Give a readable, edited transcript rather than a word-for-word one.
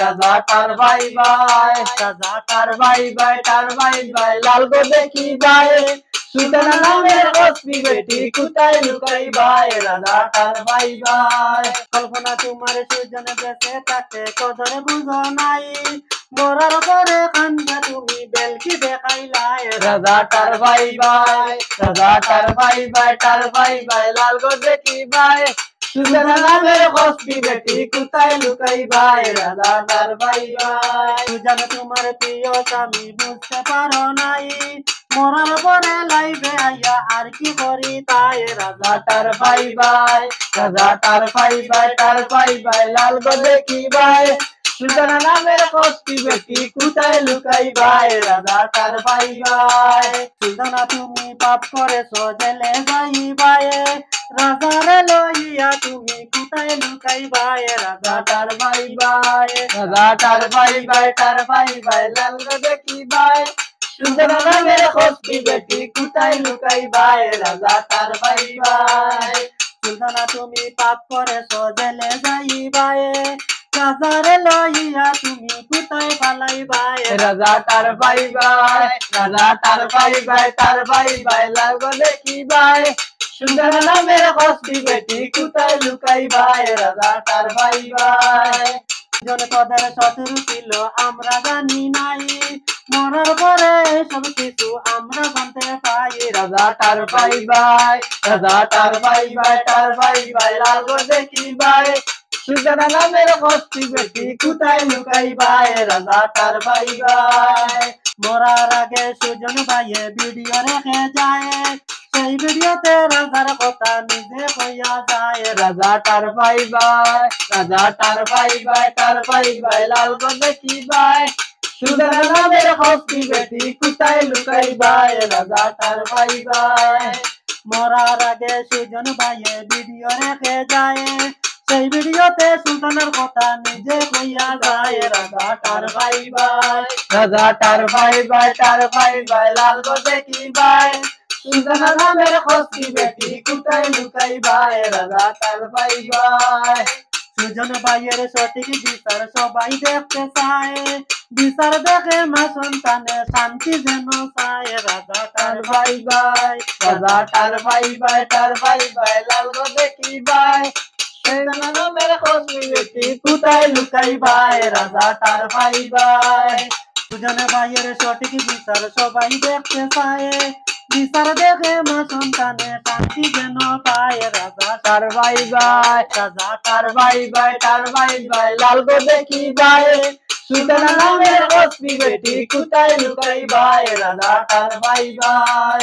রাজা তার ভাই ভাই, রাজা তার ভাই ভাই, তার ভাই ভাই লাল গো দেখি ভাই, সুলতানা নামের অস্মি বেটি কোথায় লুকাই ভাই, রাজা তার ভাই ভাই। কল্পনা তোমার সুজন বেঁচে থাকতে কদর বুঝো নাই, মরার পরে কান্দা তুমি বেলকি দেখাইলাই, রাজা তার ভাই ভাই, রাজা তার ভাই ভাই, তার ভাই ভাই লাল গো দেখি ভাই, সুলতানা নামের অস্মি বেটি কোথায় লুকাই ভাই, রাজা তার ভাই ভাই। সুজন তোমার প্রিয় স্বামী বুঝতে পারো নাই, মরার পরে লাইবে আইয়া আর কি করি তাই, রাজা তার ভাই ভাই, রাজা তার ভাই ভাই, তার ভাই ভাই লাল গো দেখি ভাই, সুলতানা নামের অস্মি বেটি কোথায় লুকাই ভাই, রাজা তার ভাই ভাই। সুলতানা তুমি পাপ করেছো জেলে যাইবাই, রাজারে লইয়া তুমি কোথায় লুকাইবাই, রাজা তার ভাই ভাই, রাজা তার ভাই ভাই, তার ভাই ভাই লাল গো দেখি ভাই, সুলতানা নামের অস্মি বেটি কোথায় লুকাই ভাই, রাজা তার ভাই ভাই। সুলতানা তুমি পাপ করেছো জেলে যাইবাই, রাজারে লইয়া তুমি কোথায় পালাইবাই, রাজা তার ভাই ভাই, রাজা তার ভাই ভাই, তার ভাই ভাই লাল গো দেখি ভাই, সুলতানা নামের অস্মি বেটি কোথায় লুকাই ভাই, রাজা তার ভাই ভাই। জন কদের শত্রু ছিল আমরা জানি নাই, মরার পরে সব কিছু আমরা জানতে পাই, রাজা তার ভাই ভাই, রাজা তার ভাই ভাই, তার ভাই ভাই লাল গো দেখি ভাই, সুলতানা নামের অস্মি বেটি কোথায় লুকাই ভাই, রাজা তার ভাই ভাই। মরার আগে সুজন ভাইয়ে ভিডিও রেখে যায়, সেই ভিডিওতে রাজার কথা নিজে কইয়া যায়, রাজা তার ভাই ভাই, রাজা তার ভাই ভাই, তার ভাই ভাই লাল গো দেখি ভাই, সুলতানা নামের অস্মি বেটি কোথায় লুকাই ভাই, রাজা তার ভাই ভাই। মরার আগে সুজন ভাইয়ে ভিডিও রেখে যায়, সেই ভিডিওতে সুলতানের কথা নিজে কইয়া যায়, রাজা তার ভাই ভাই, রাজা তার ভাই ভাই, তার ভাই ভাই লাল গো দেখি ভাই, সুলতানা নামের অস্মি বেটি কোথায় লুকাই ভাই, রাজা তার ভাই ভাই। সুজন ভাইয়ের সঠিক বিচার সবাই দেখতে চায়, বিচার দেখে মা সন্তানের শান্তি যেন চায়, রাজা তার ভাই ভাই, রাজা তার ভাই ভাই, তার ভাই ভাই লাল গো দেখি ভাই, সুলতানা নামের অস্মি বেটি কোথায় লুকাই ভাই, রাজা তার ভাই ভাই। সুজন ভাইয়ের সঠিক বিচার সবাই দেখতে চায়, বিচার দেখে মা সন্তানের শান্তি যেন পায়, রাজা তার ভাই ভাই, রাজা তার ভাই ভাই, তার ভাই ভাই লাল গো দেখি ভাই, সুলতানা নামের অস্মি বেটি কোথায় লুকাই ভাই, রাজা তার ভাই ভাই।